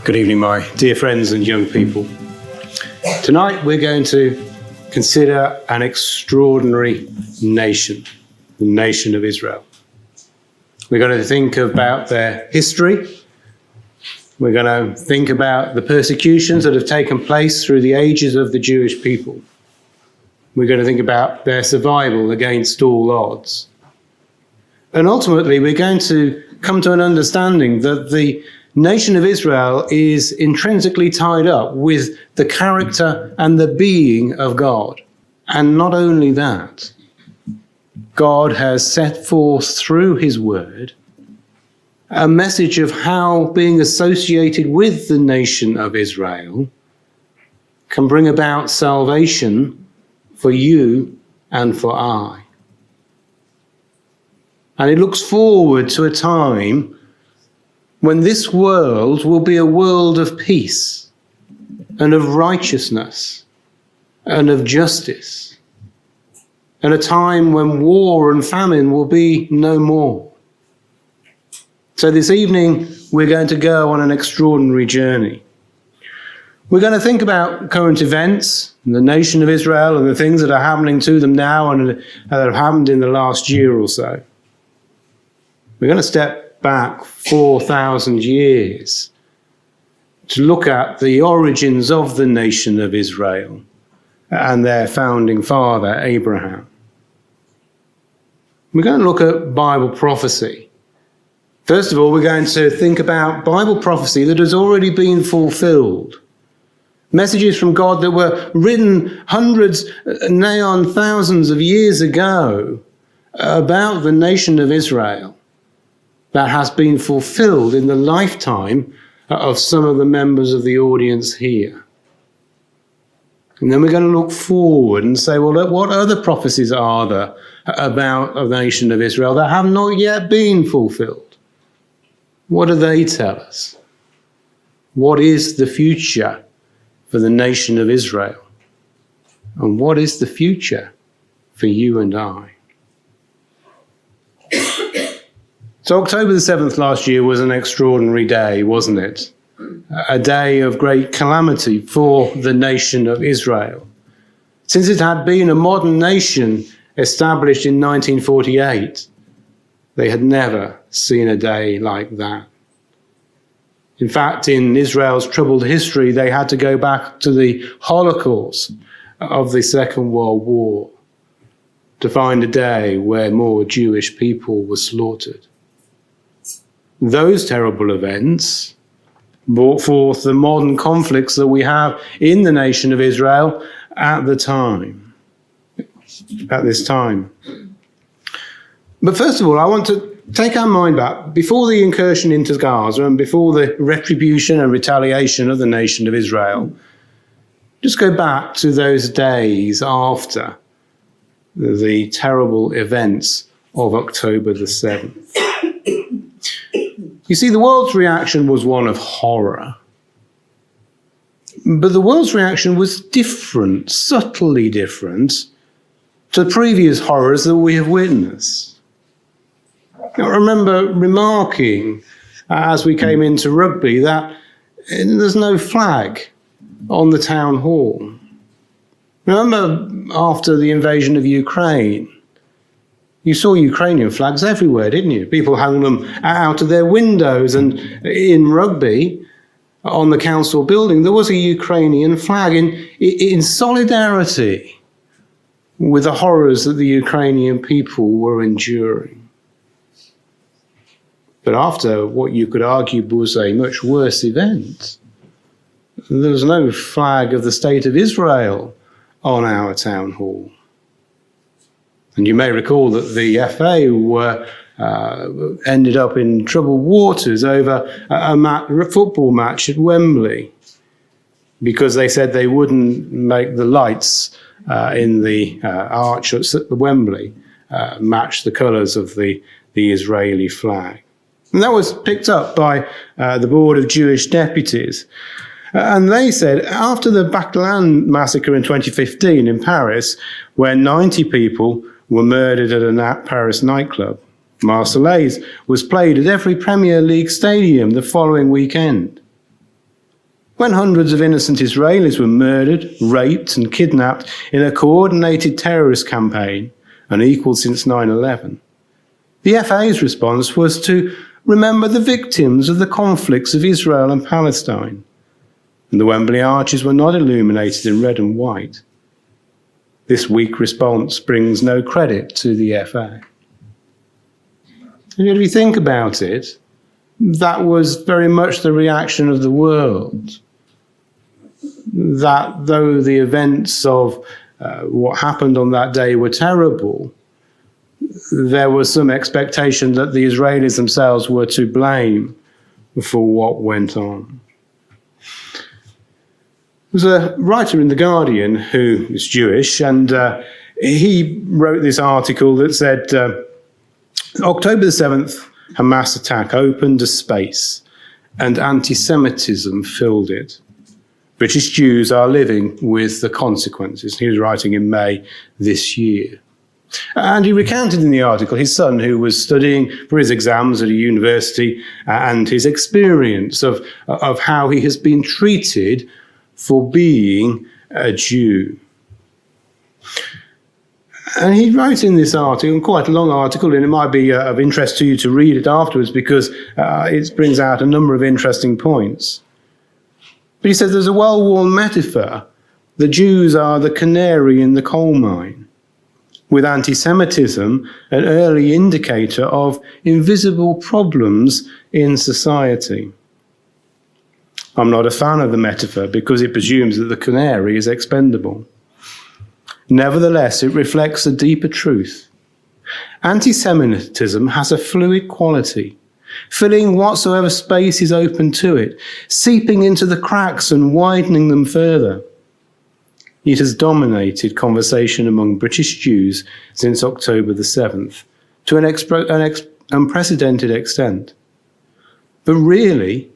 Good evening, my dear friends and young people. Tonight we're going to consider an extraordinary nation, the nation of Israel. We're going to think about their history. We're going to think about the persecutions that have taken place through the ages of the Jewish people. We're going to think about their survival against all odds. And ultimately, we're going to come to an understanding that the nation of Israel is intrinsically tied up with the character and the being of God. And not only that, God has set forth through his word a message of how being associated with the nation of Israel can bring about salvation for you and for I. And it looks forward to a time when this world will be a world of peace and of righteousness and of justice, and a time when war and famine will be no more. So this evening, we're going to go on an extraordinary journey. We're going to think about current events, and the nation of Israel, and the things that are happening to them now and that have happened in the last year or so. We're going to step back 4,000 years to look at the origins of the nation of Israel and their founding father, Abraham. We're going to look at Bible prophecy. First of all, we're going to think about Bible prophecy that has already been fulfilled. Messages from God that were written hundreds, nay, on thousands of years ago about the nation of Israel that has been fulfilled in the lifetime of some of the members of the audience here. And then we're going to look forward and say, well, what other prophecies are there about the nation of Israel that have not yet been fulfilled? What do they tell us? What is the future for the nation of Israel? And what is the future for you and I? So October the 7th last year was an extraordinary day, wasn't it? A day of great calamity for the nation of Israel. Since it had been a modern nation established in 1948, they had never seen a day like that. In fact, in Israel's troubled history, they had to go back to the Holocaust of the Second World War to find a day where more Jewish people were slaughtered. Those terrible events brought forth the modern conflicts that we have in the nation of Israel at this time. But first of all, I want to take our mind back before the incursion into Gaza and before the retribution and retaliation of the nation of Israel. Just go back to those days after the terrible events of October the 7th. You see, the world's reaction was one of horror. But the world's reaction was different, subtly different, to previous horrors that we have witnessed. I remember remarking, as we came into rugby, that there's no flag on the town hall. Remember, after the invasion of Ukraine, you saw Ukrainian flags everywhere, didn't you? People hung them out of their windows, and in rugby, on the council building, there was a Ukrainian flag in solidarity with the horrors that the Ukrainian people were enduring. But after what you could argue was a much worse event, there was no flag of the state of Israel on our town hall. And you may recall that the FA ended up in troubled waters over a football match at Wembley because they said they wouldn't make the lights in the arch at Wembley match the colours of the Israeli flag. And that was picked up by the Board of Jewish Deputies. And they said, after the Bataclan massacre in 2015 in Paris, where 90 people were murdered at a Paris nightclub, Marseillaise was played at every Premier League stadium the following weekend. When hundreds of innocent Israelis were murdered, raped and kidnapped in a coordinated terrorist campaign, unequalled since 9/11, the FA's response was to remember the victims of the conflicts of Israel and Palestine. And the Wembley arches were not illuminated in red and white. This weak response brings no credit to the FA. And if you think about it, that was very much the reaction of the world. That though the events of what happened on that day were terrible, there was some expectation that the Israelis themselves were to blame for what went on. There was a writer in The Guardian who is Jewish, and he wrote this article that said, October the 7th, Hamas attack opened a space and anti-Semitism filled it. British Jews are living with the consequences. He was writing in May this year. And he recounted in the article his son, who was studying for his exams at a university, and his experience of how he has been treated for being a Jew. And he wrote in this article, quite a long article, and it might be of interest to you to read it afterwards because it brings out a number of interesting points. But he says there's a well-worn metaphor. The Jews are the canary in the coal mine, with anti-Semitism an early indicator of invisible problems in society. I'm not a fan of the metaphor because it presumes that the canary is expendable. Nevertheless, it reflects a deeper truth. Anti-Semitism has a fluid quality, filling whatsoever space is open to it, seeping into the cracks and widening them further. It has dominated conversation among British Jews since October the 7th to an unprecedented extent. But really,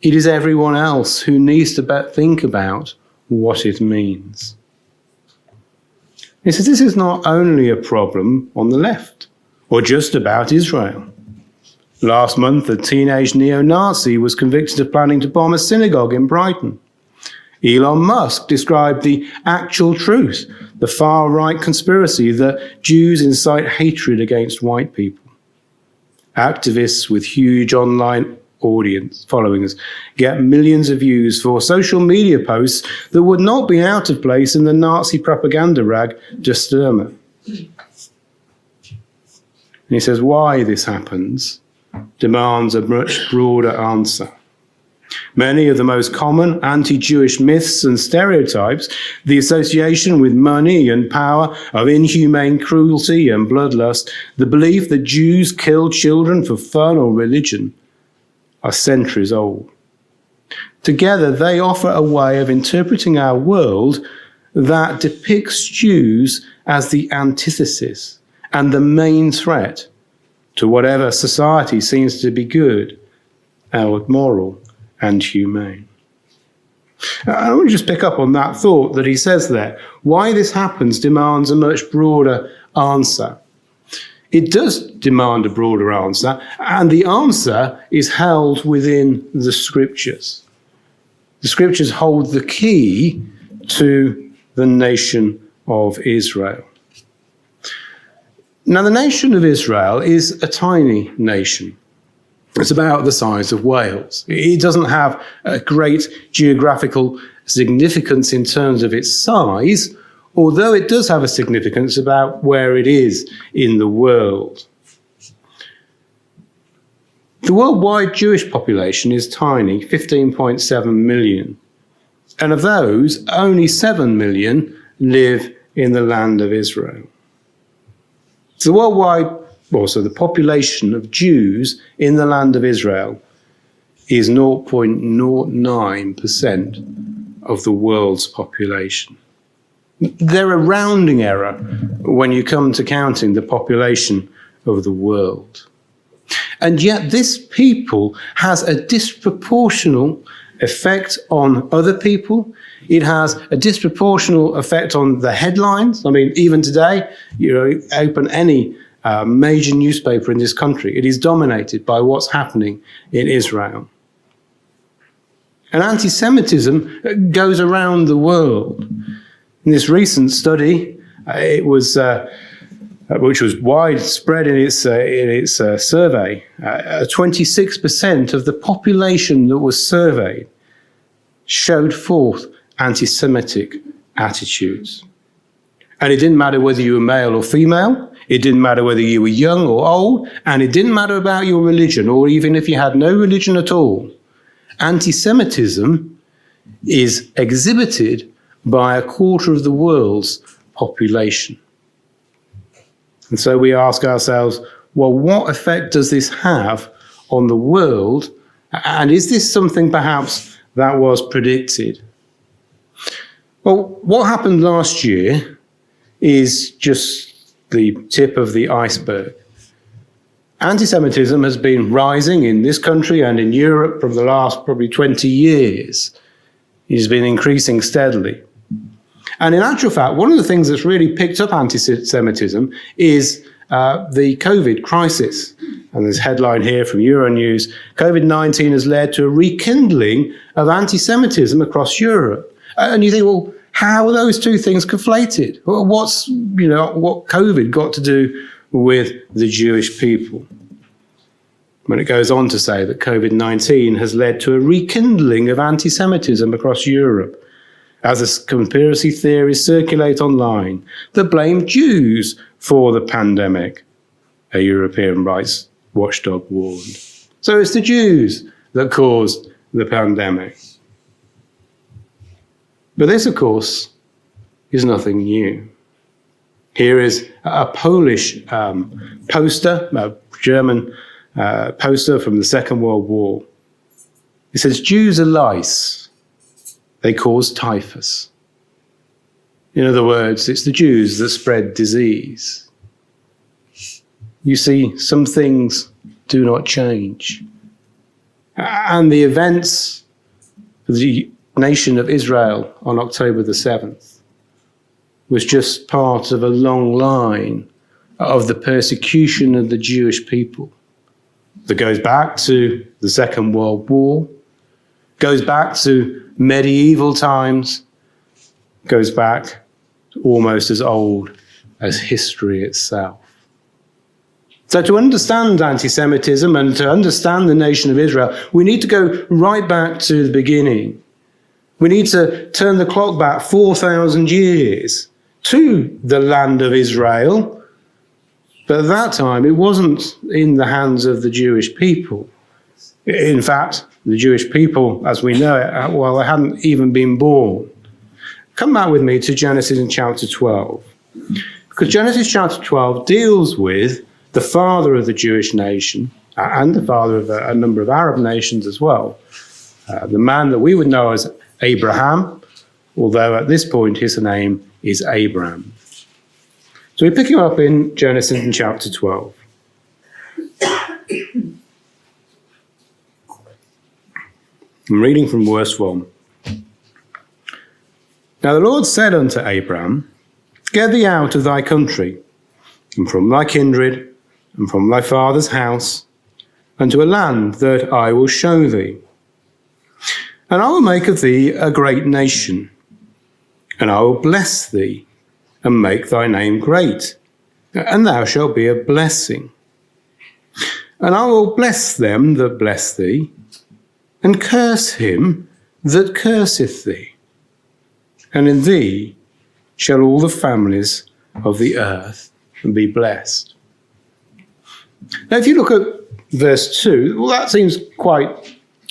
it is everyone else who needs to think about what it means. He says this is not only a problem on the left or just about Israel. Last month, a teenage neo-Nazi was convicted of planning to bomb a synagogue in Brighton. Elon Musk described the actual truth, the far-right conspiracy that Jews incite hatred against white people. Activists with huge online audience followings get millions of views for social media posts that would not be out of place in the Nazi propaganda rag Der Stürmer. And he says why this happens demands a much broader answer. Many of the most common anti-Jewish myths and stereotypes, the association with money and power of inhumane cruelty and bloodlust, the belief that Jews kill children for fun or religion, are centuries old. Together, they offer a way of interpreting our world that depicts Jews as the antithesis and the main threat to whatever society seems to be good, moral, and humane. I want to just pick up on that thought that he says there. Why this happens demands a much broader answer. It does demand a broader answer, and the answer is held within the Scriptures. The Scriptures hold the key to the nation of Israel. Now, the nation of Israel is a tiny nation. It's about the size of Wales. It doesn't have a great geographical significance in terms of its size, although it does have a significance about where it is in the world. The worldwide Jewish population is tiny, 15.7 million. And of those, only 7 million live in the land of Israel. So the population of Jews in the land of Israel is 0.09% of the world's population. They're a rounding error when you come to counting the population of the world. And yet this people has a disproportional effect on other people. It has a disproportional effect on the headlines. I mean, even today, open any major newspaper in this country. It is dominated by what's happening in Israel. And anti-Semitism goes around the world. In this recent study, which was widespread in its survey, 26% of the population that was surveyed showed forth anti-Semitic attitudes. And it didn't matter whether you were male or female, it didn't matter whether you were young or old, and it didn't matter about your religion, or even if you had no religion at all. Anti-Semitism is exhibited by a quarter of the world's population. And so we ask ourselves, well, what effect does this have on the world? And is this something perhaps that was predicted? Well, what happened last year is just the tip of the iceberg. Anti-Semitism has been rising in this country and in Europe from the last probably 20 years. It has been increasing steadily. And in actual fact, one of the things that's really picked up anti-Semitism is the COVID crisis. And there's a headline here from Euronews: COVID-19 has led to a rekindling of anti-Semitism across Europe. And you think, well, how are those two things conflated? What COVID got to do with the Jewish people? When it goes on to say that COVID-19 has led to a rekindling of anti-Semitism across Europe, as conspiracy theories circulate online that blame Jews for the pandemic, a European rights watchdog warned. So it's the Jews that caused the pandemic. But this, of course, is nothing new. Here is a Polish poster, a German poster from the Second World War. It says, "Jews are lice. They cause typhus." In other words, it's the Jews that spread disease. You see, some things do not change. And the events of the nation of Israel on October the 7th was just part of a long line of the persecution of the Jewish people that goes back to the Second World War, goes back to medieval times, goes back almost as old as history itself. So to understand anti-Semitism and to understand the nation of Israel, we need to go right back to the beginning. We need to turn the clock back 4,000 years to the land of Israel. But at that time, it wasn't in the hands of the Jewish people. In fact, the Jewish people, as we know it, well, they hadn't even been born. Come back with me to Genesis in chapter 12. Because Genesis chapter 12 deals with the father of the Jewish nation and the father of a number of Arab nations as well. The man that we would know as Abraham, although at this point his name is Abram. So we pick him up in Genesis in chapter 12. I'm reading from verse 1. "Now the Lord said unto Abram, Get thee out of thy country, and from thy kindred, and from thy father's house, unto a land that I will show thee. And I will make of thee a great nation, and I will bless thee, and make thy name great, and thou shalt be a blessing. And I will bless them that bless thee, and curse him that curseth thee. And in thee shall all the families of the earth be blessed." Now, if you look at verse 2, well, that seems quite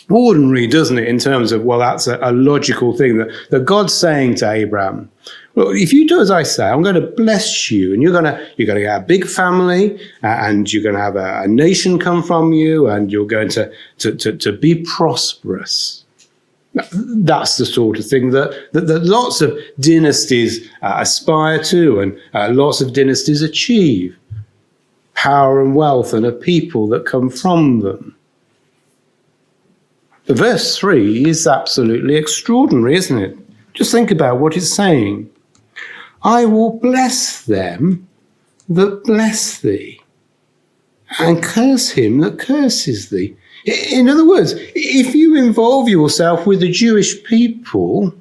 ordinary, doesn't it, in terms of, well, that's a logical thing that God's saying to Abraham. Well, if you do as I say, I'm going to bless you, and you're going to get a big family, and you're going to have a nation come from you, and you're going to be prosperous. That's the sort of thing that lots of dynasties aspire to, and lots of dynasties achieve. Power and wealth and a people that come from them. But verse 3 is absolutely extraordinary, isn't it? Just think about what it's saying. "I will bless them that bless thee." and curse him that curses thee. In other words, if you involve yourself with the Jewish people,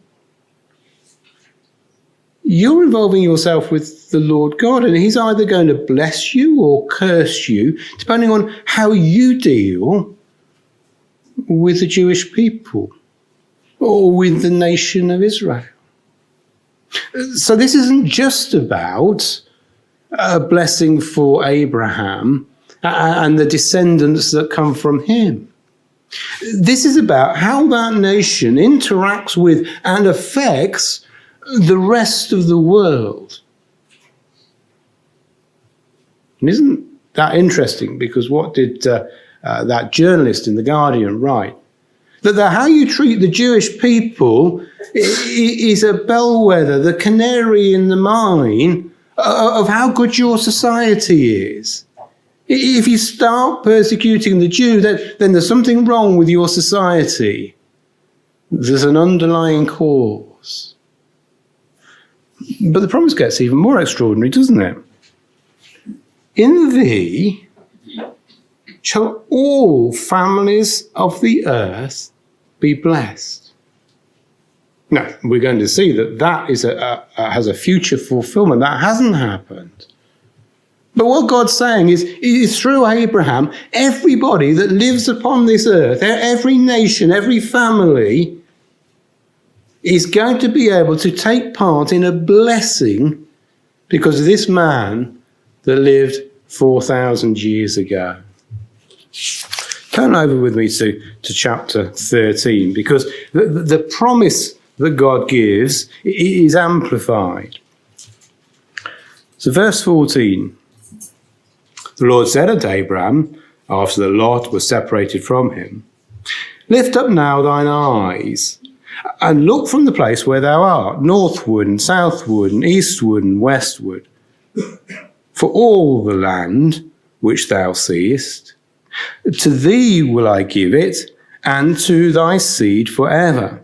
you're involving yourself with the Lord God, and he's either going to bless you or curse you, depending on how you deal with the Jewish people or with the nation of Israel. So this isn't just about a blessing for Abraham and the descendants that come from him. This is about how that nation interacts with and affects the rest of the world. And isn't that interesting? Because what did that journalist in The Guardian write? That how you treat the Jewish people is a bellwether, the canary in the mine of how good your society is. If you start persecuting the Jew, then there's something wrong with your society. There's an underlying cause. But the promise gets even more extraordinary, doesn't it? In thee shall all families of the earth be blessed. Now, we're going to see that has a future fulfillment. That hasn't happened. But what God's saying is through Abraham, everybody that lives upon this earth, every nation, every family, is going to be able to take part in a blessing because of this man that lived 4,000 years ago. Turn over with me to chapter 13, because the promise that God gives is amplified. So verse 14, the Lord said unto Abraham, after the Lot was separated from him, lift up now thine eyes, and look from the place where thou art, northward and southward and eastward and westward. For all the land which thou seest, to thee will I give it, and to thy seed forever.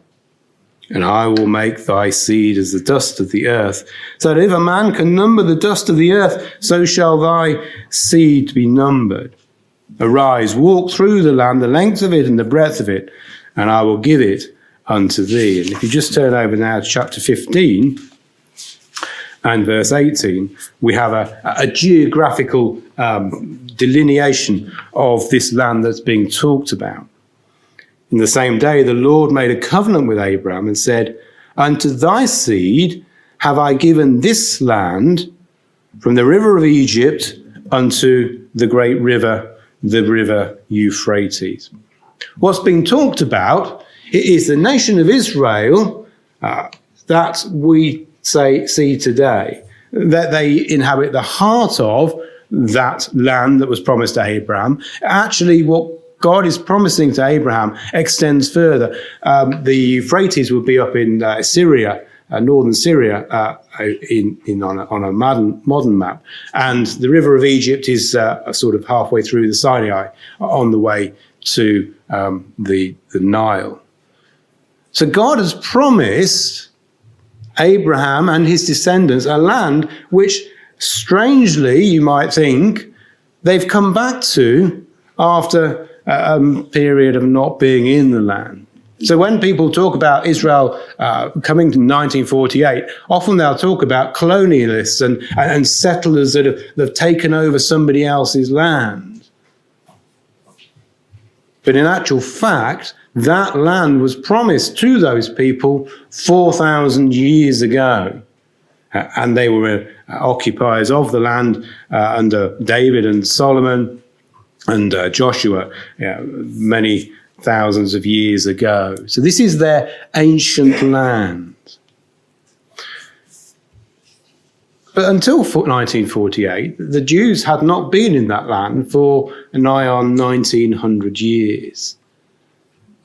And I will make thy seed as the dust of the earth, so that if a man can number the dust of the earth, so shall thy seed be numbered. Arise, walk through the land, the length of it and the breadth of it, and I will give it unto thee. And if you just turn over now to chapter 15 and verse 18, we have a geographical delineation of this land that's being talked about. In the same day, the Lord made a covenant with Abraham and said, unto thy seed have I given this land from the river of Egypt unto the great river, the river Euphrates. What's being talked about is the nation of Israel that we see today, that they inhabit the heart of that land that was promised to Abraham. Actually, what God is promising to Abraham extends further. The Euphrates would be up in Syria, northern Syria, on a modern map, and the river of Egypt is sort of halfway through the Sinai, on the way to the Nile. So God has promised Abraham and his descendants a land which, strangely, you might think, they've come back to after a period of not being in the land. So when people talk about Israel coming to 1948, often they'll talk about colonialists and settlers that have taken over somebody else's land. But in actual fact, that land was promised to those people 4,000 years ago. And they were occupiers of the land under David and Solomon and Joshua, many thousands of years ago. So this is their ancient land. But until 1948, the Jews had not been in that land for nigh on 1900 years.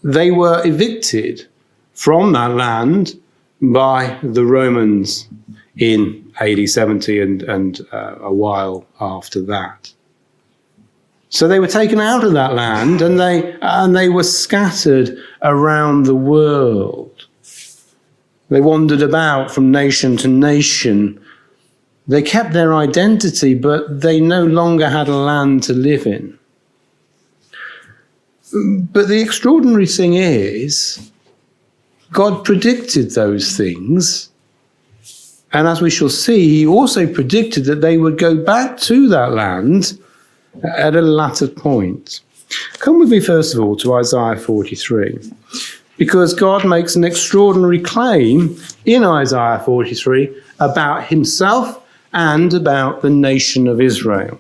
They were evicted from that land by the Romans in AD 70 and a while after that. So they were taken out of that land and they were scattered around the world. They wandered about from nation to nation. They kept their identity, but they no longer had a land to live in. But the extraordinary thing is, God predicted those things. And as we shall see, he also predicted that they would go back to that land at a latter point. Come with me, first of all, to Isaiah 43. Because God makes an extraordinary claim in Isaiah 43 about himself and about the nation of Israel.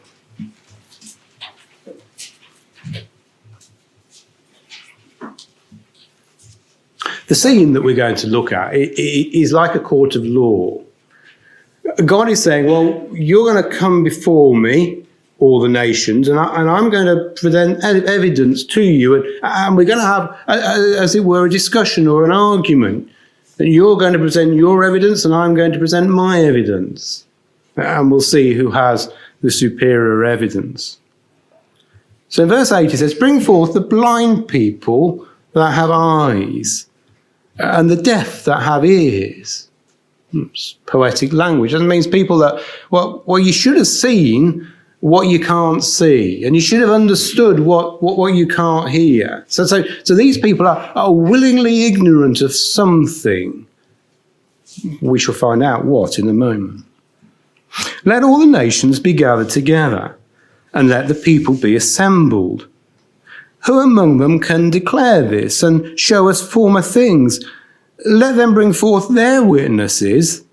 The scene that we're going to look at is like a court of law. God is saying, well, you're going to come before me, all the nations, and I'm going to present evidence to you, and we're going to have, as it were, a discussion or an argument. And you're going to present your evidence, and I'm going to present my evidence. And we'll see who has the superior evidence. So in verse 8 it says, bring forth the blind people that have eyes, and the deaf that have ears. It's poetic language. It means people that, well, you should have seen what you can't see, and you should have understood what you can't hear. So these people are willingly ignorant of something. We shall find out what in a moment. Let all the nations be gathered together, and let the people be assembled. Who among them can declare this and show us former things? Let them bring forth their witnesses,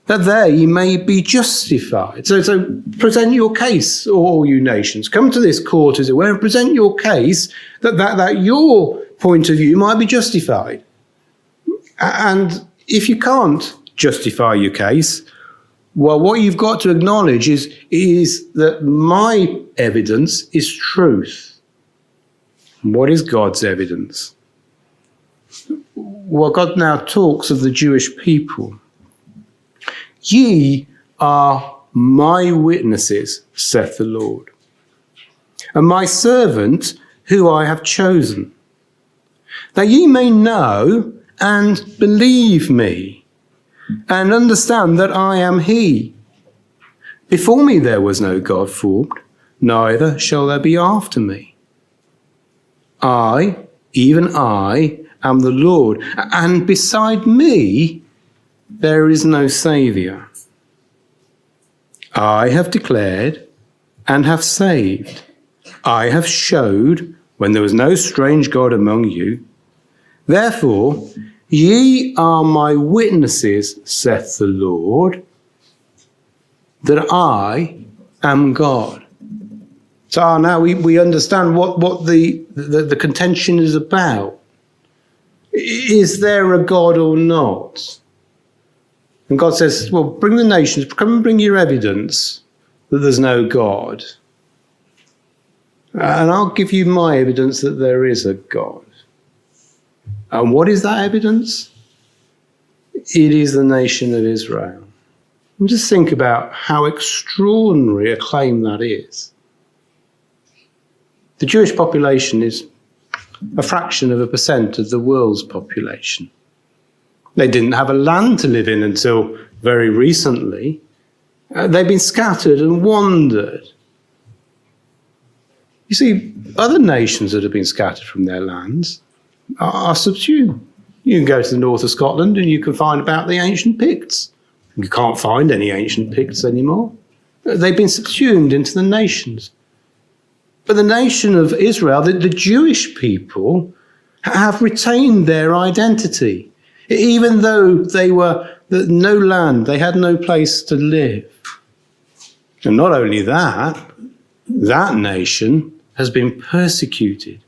that they may be justified. So present your case, all you nations. Come to this court, as it were, and present your case that your point of view might be justified. And if you can't justify your case, well, what you've got to acknowledge is that my evidence is truth. What is God's evidence? Well, God now talks of the Jewish people. Ye are my witnesses, saith the Lord, and my servant who I have chosen, that ye may know and believe me, and understand that I am he. Before me there was no God formed, neither shall there be after me. I, even I, am the Lord, and beside me there is no Saviour. I have declared and have saved. I have showed when there was no strange God among you. Therefore, ye are my witnesses, saith the Lord, that I am God. So now we understand what the contention is about. Is there a God or not? And God says, well, bring the nations, come and bring your evidence that there's no God. And I'll give you my evidence that there is a God. And what is that evidence? It is the nation of Israel. And just think about how extraordinary a claim that is. The Jewish population is a fraction of a percent of the world's population. They didn't have a land to live in until very recently. They've been scattered and wandered. You see, other nations that have been scattered from their lands are subsumed. You can go to the north of Scotland and you can find about the ancient Picts. You can't find any ancient Picts anymore. They've been subsumed into the nations. But the nation of Israel, the Jewish people, have retained their identity. Even though they were no land, they had no place to live. And not only that, that nation has been persecuted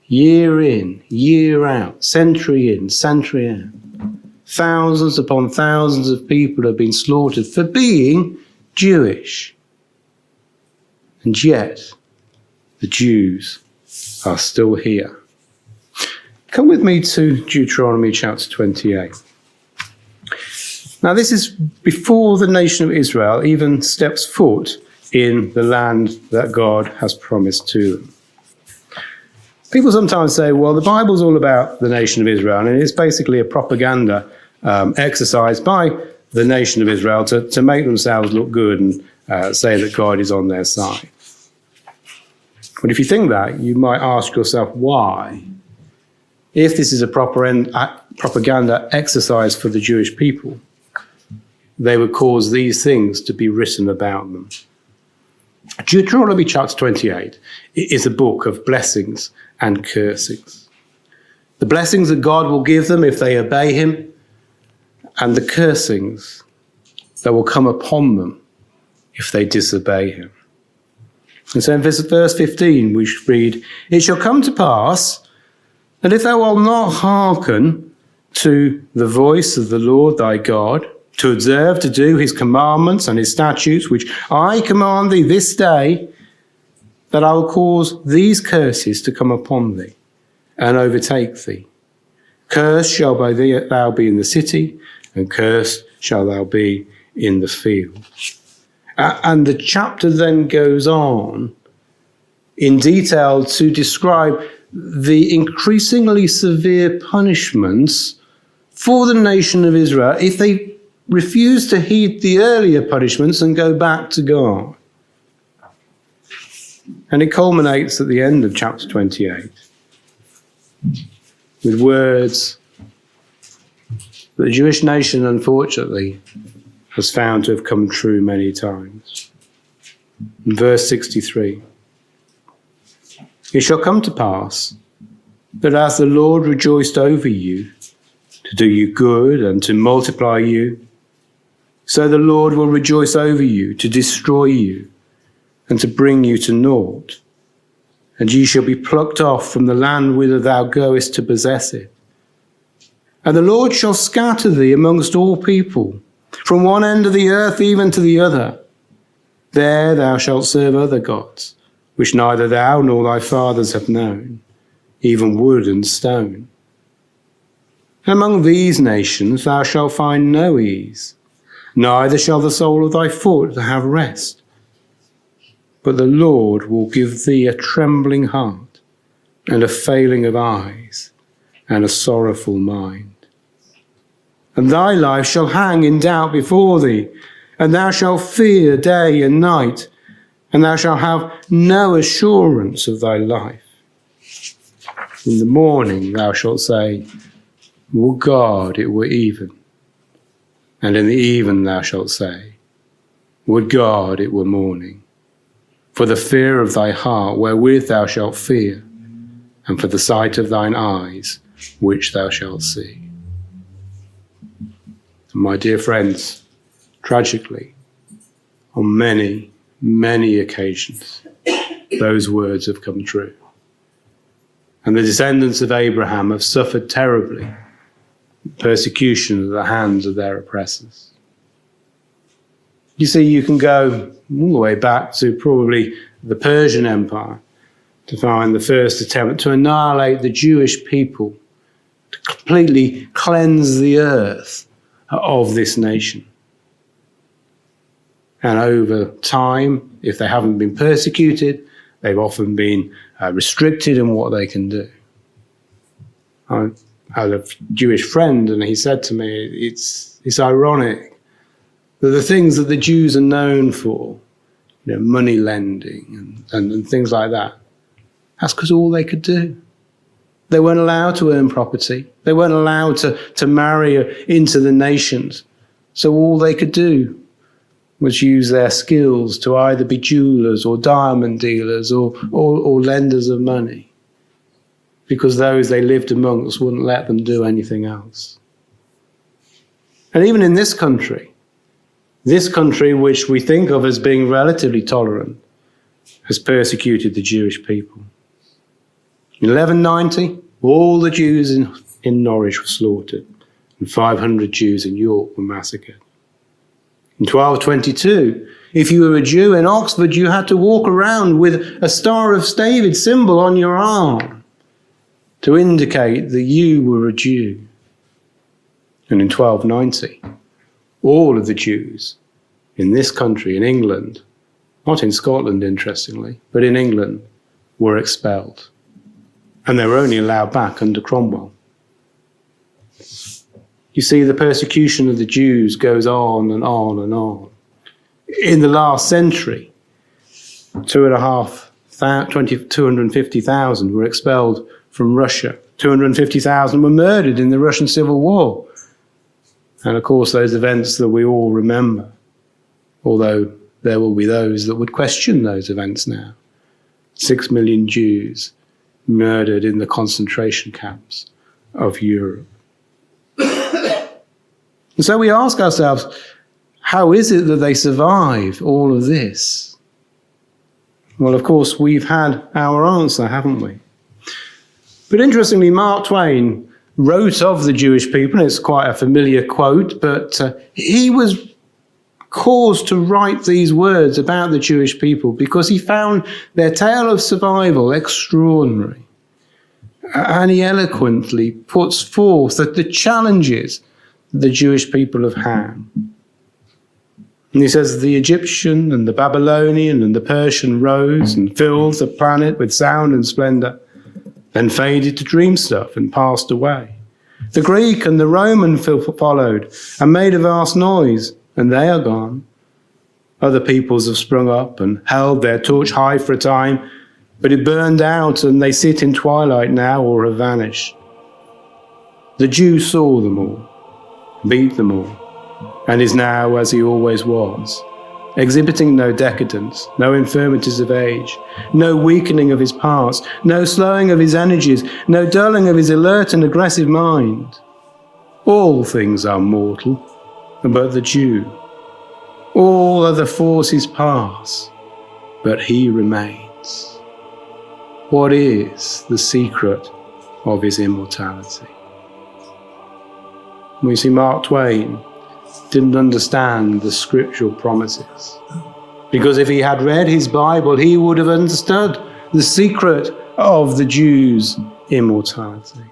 year in, year out, century in, century out. Thousands upon thousands of people have been slaughtered for being Jewish. And yet, the Jews are still here. Come with me to Deuteronomy chapter 28. Now, this is before the nation of Israel even steps foot in the land that God has promised to them. People sometimes say, well, the Bible's all about the nation of Israel, and it's basically a propaganda exercise by the nation of Israel to make themselves look good and say that God is on their side. But if you think that, you might ask yourself why. If this is a propaganda exercise for the Jewish people, they would cause these things to be written about them. Deuteronomy chapter 28 is a book of blessings and cursings. The blessings that God will give them if they obey him, and the cursings that will come upon them if they disobey him. And so in verse 15 we read, "It shall come to pass that if thou wilt not hearken to the voice of the Lord thy God, to observe to do his commandments and his statutes, which I command thee this day, that I will cause these curses to come upon thee and overtake thee. Cursed shall thou be in the city, and cursed shall thou be in the field." And the chapter then goes on in detail to describe the increasingly severe punishments for the nation of Israel if they refuse to heed the earlier punishments and go back to God. And it culminates at the end of chapter 28 with words that the Jewish nation, unfortunately, has found to have come true many times. In verse 63, "It shall come to pass that as the Lord rejoiced over you, to do you good and to multiply you, so the Lord will rejoice over you, to destroy you, and to bring you to naught. And ye shall be plucked off from the land whither thou goest to possess it. And the Lord shall scatter thee amongst all people, from one end of the earth even to the other. There thou shalt serve other gods, which neither thou nor thy fathers have known, even wood and stone. And among these nations thou shalt find no ease, neither shall the sole of thy foot have rest. But the Lord will give thee a trembling heart, and a failing of eyes, and a sorrowful mind. And thy life shall hang in doubt before thee, and thou shalt fear day and night, and thou shalt have no assurance of thy life. In the morning thou shalt say, Would God it were even. And in the even thou shalt say, Would God it were morning. For the fear of thy heart wherewith thou shalt fear, and for the sight of thine eyes which thou shalt see." My dear friends, tragically, on many, many occasions, those words have come true. And the descendants of Abraham have suffered terribly persecution at the hands of their oppressors. You see, you can go all the way back to probably the Persian Empire to find the first attempt to annihilate the Jewish people, to completely cleanse the earth of this nation. And over time, if they haven't been persecuted, they've often been restricted in what they can do. I had a Jewish friend, and he said to me, it's ironic that the things that the Jews are known for, money lending and things like that, that's because all they could do. They weren't allowed to earn property. They weren't allowed to marry into the nations. So all they could do was use their skills to either be jewelers or diamond dealers or lenders of money, because those they lived amongst wouldn't let them do anything else. And even in this country which we think of as being relatively tolerant, has persecuted the Jewish people. In 1190, all the Jews in Norwich were slaughtered, and 500 Jews in York were massacred. In 1222, if you were a Jew in Oxford, you had to walk around with a Star of David symbol on your arm to indicate that you were a Jew. And in 1290, all of the Jews in this country, in England, not in Scotland, interestingly, but in England, were expelled. And they were only allowed back under Cromwell. You see, the persecution of the Jews goes on and on and on. In the last century, 250,000 were expelled from Russia. 250,000 were murdered in the Russian Civil War. And of course, those events that we all remember, although there will be those that would question those events now. 6 million Jews murdered in the concentration camps of Europe. And so we ask ourselves, how is it that they survive all of this? Well, of course, we've had our answer, haven't we? But interestingly, Mark Twain wrote of the Jewish people, and it's quite a familiar quote, but he was caused to write these words about the Jewish people because he found their tale of survival extraordinary. And he eloquently puts forth that the challenges the Jewish people have had. And he says, the Egyptian and the Babylonian and the Persian rose and filled the planet with sound and splendor, then faded to dream stuff and passed away. The Greek and the Roman followed and made a vast noise, and they are gone. Other peoples have sprung up and held their torch high for a time, but it burned out and they sit in twilight now or have vanished. The Jew saw them all, beat them all, and is now as he always was, exhibiting no decadence, no infirmities of age, no weakening of his parts, no slowing of his energies, no dulling of his alert and aggressive mind. All things are mortal, but the Jew. All other forces pass, but he remains. What is the secret of his immortality? We see Mark Twain didn't understand the scriptural promises, because if he had read his Bible, he would have understood the secret of the Jews' immortality.